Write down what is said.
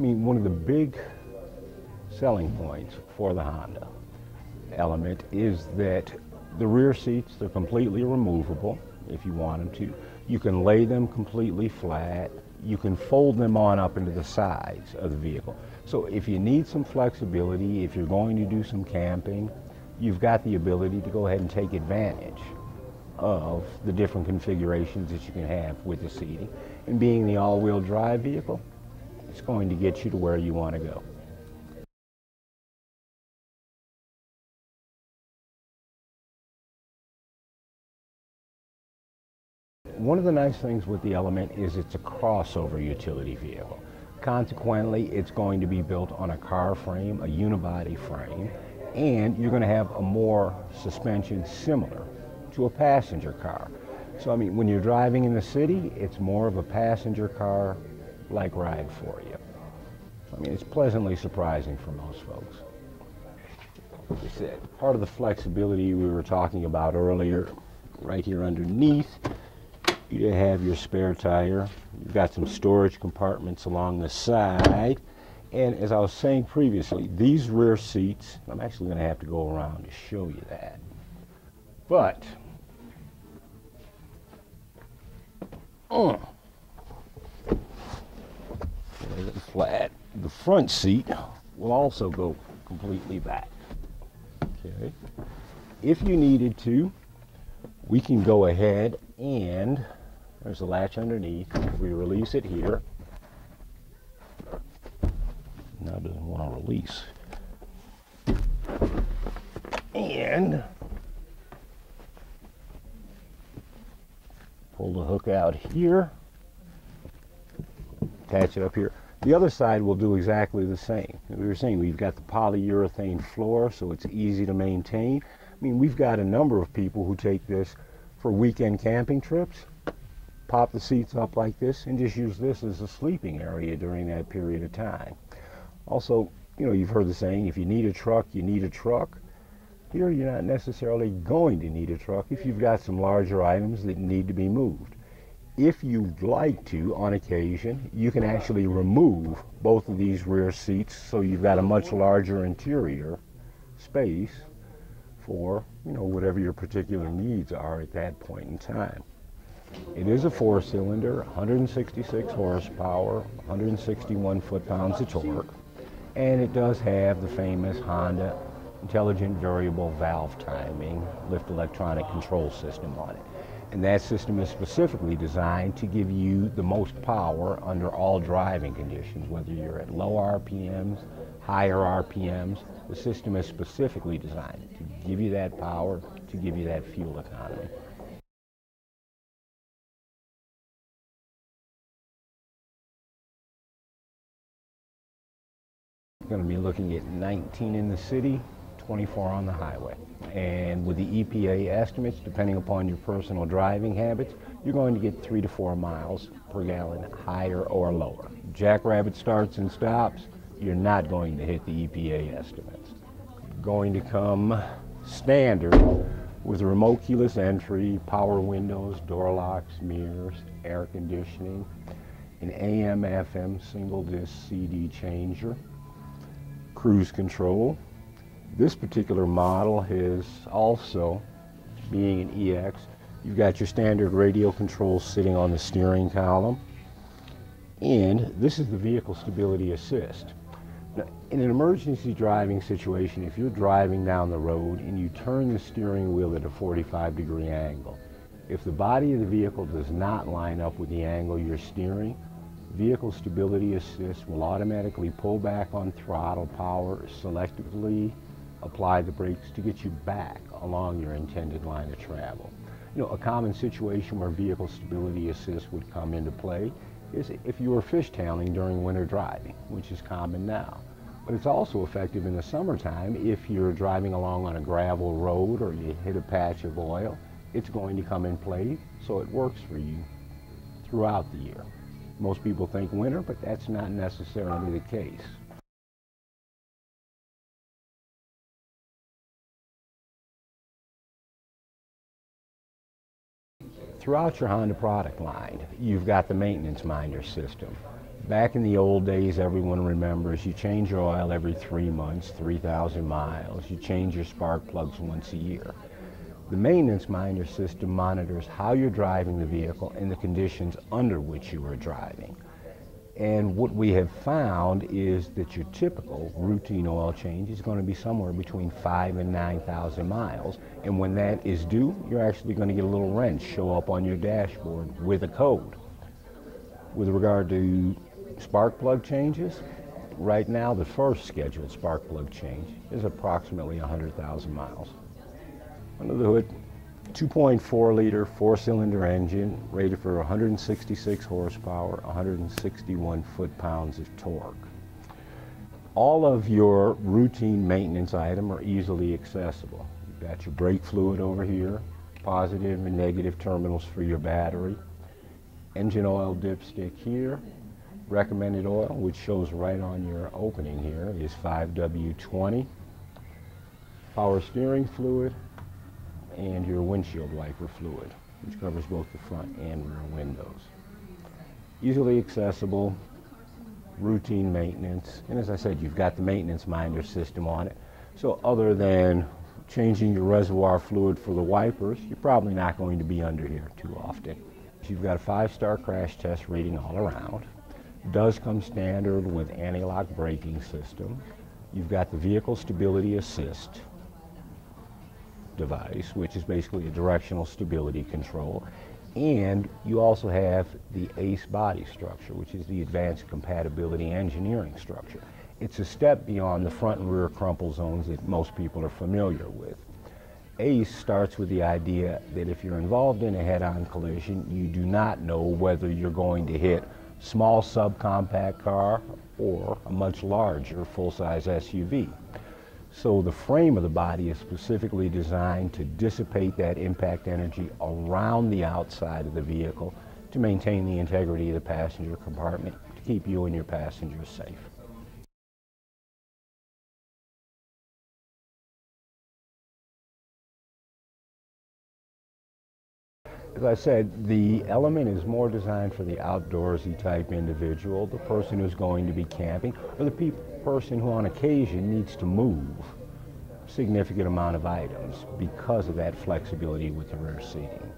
I mean, one of the big selling points for the Honda Element is that the rear seats are completely removable if you want them to. You can lay them completely flat. You can fold them on up into the sides of the vehicle. So if you need some flexibility, if you're going to do some camping, you've got the ability to go ahead and take advantage of the different configurations that you can have with the seating. And being the all-wheel drive vehicle, it's going to get you to where you want to go. One of the nice things with the Element is it's a crossover utility vehicle. Consequently, it's going to be built on a car frame, a unibody frame, and you're going to have a more suspension similar to a passenger car. So, I mean, when you're driving in the city, it's more of a passenger car-like ride for you. I mean, it's pleasantly surprising for most folks. Like I said, part of the flexibility we were talking about earlier, right here underneath, you have your spare tire. You've got some storage compartments along the side. And as I was saying previously, these rear seats, I'm actually going to have to go around to show you that. But, flat. The front seat will also go completely back. Okay. If you needed to, we can go ahead and there's a latch underneath. We release it here. Now it doesn't want to release. And pull the hook out here. Attach it up here. The other side will do exactly the same. We were saying we've got the polyurethane floor, so it's easy to maintain. I mean, we've got a number of people who take this for weekend camping trips, pop the seats up like this, and just use this as a sleeping area during that period of time. Also, you know, you've heard the saying, if you need a truck, you need a truck. Here, you're not necessarily going to need a truck if you've got some larger items that need to be moved. If you'd like to, on occasion, you can actually remove both of these rear seats so you've got a much larger interior space for, you know, whatever your particular needs are at that point in time. It is a four-cylinder, 166 horsepower, 161 foot-pounds of torque, and it does have the famous Honda Intelligent Variable Valve Timing lift electronic control system on it. And that system is specifically designed to give you the most power under all driving conditions, whether you're at low RPMs, higher RPMs. The system is specifically designed to give you that power, to give you that fuel economy. Going to be looking at 19 in the city, 24 on the highway. And with the EPA estimates, depending upon your personal driving habits, you're going to get 3 to 4 miles per gallon higher or lower. Jackrabbit starts and stops, you're not going to hit the EPA estimates. Going to come standard with remote keyless entry, power windows, door locks, mirrors, air conditioning, an AM/FM single disc CD changer, cruise control. This particular model is also, being an EX, you've got your standard radio controls sitting on the steering column, and this is the vehicle stability assist. Now, in an emergency driving situation, if you're driving down the road and you turn the steering wheel at a 45-degree angle, if the body of the vehicle does not line up with the angle you're steering, Vehicle Stability Assist will automatically pull back on throttle power, selectively apply the brakes to get you back along your intended line of travel. You know, a common situation where Vehicle Stability Assist would come into play is if you were fishtailing during winter driving, which is common now. But it's also effective in the summertime if you're driving along on a gravel road or you hit a patch of oil. It's going to come in play, so it works for you throughout the year. Most people think winter, but that's not necessarily the case. Throughout your Honda product line, you've got the maintenance minder system. Back in the old days, everyone remembers you change your oil every 3 months, 3,000 miles. You change your spark plugs once a year. The maintenance minder system monitors how you're driving the vehicle and the conditions under which you are driving. And what we have found is that your typical routine oil change is going to be somewhere between 5,000 and 9,000 miles. And when that is due, you're actually going to get a little wrench show up on your dashboard with a code. With regard to spark plug changes, right now the first scheduled spark plug change is approximately 100,000 miles. Under the hood, 2.4 liter 4-cylinder engine rated for 166 horsepower, 161 foot-pounds of torque. All of your routine maintenance items are easily accessible. You've got your brake fluid over here, positive and negative terminals for your battery, engine oil dipstick here, recommended oil, which shows right on your opening here, is 5W20, power steering fluid, and your windshield wiper fluid, which covers both the front and rear windows. Easily accessible, routine maintenance, and as I said, you've got the maintenance minder system on it. So other than changing your reservoir fluid for the wipers, you're probably not going to be under here too often. You've got a 5-star crash test rating all around. It does come standard with anti-lock braking system. You've got the vehicle stability assist device, which is basically a directional stability control, and you also have the ACE body structure, which is the advanced compatibility engineering structure. It's a step beyond the front and rear crumple zones that most people are familiar with. ACE starts with the idea that if you're involved in a head-on collision, you do not know whether you're going to hit a small subcompact car or a much larger full-size SUV. So the frame of the body is specifically designed to dissipate that impact energy around the outside of the vehicle to maintain the integrity of the passenger compartment, to keep you and your passengers safe. As I said, the Element is more designed for the outdoorsy type individual, the person who's going to be camping, or the person who on occasion needs to move a significant amount of items because of that flexibility with the rear seating.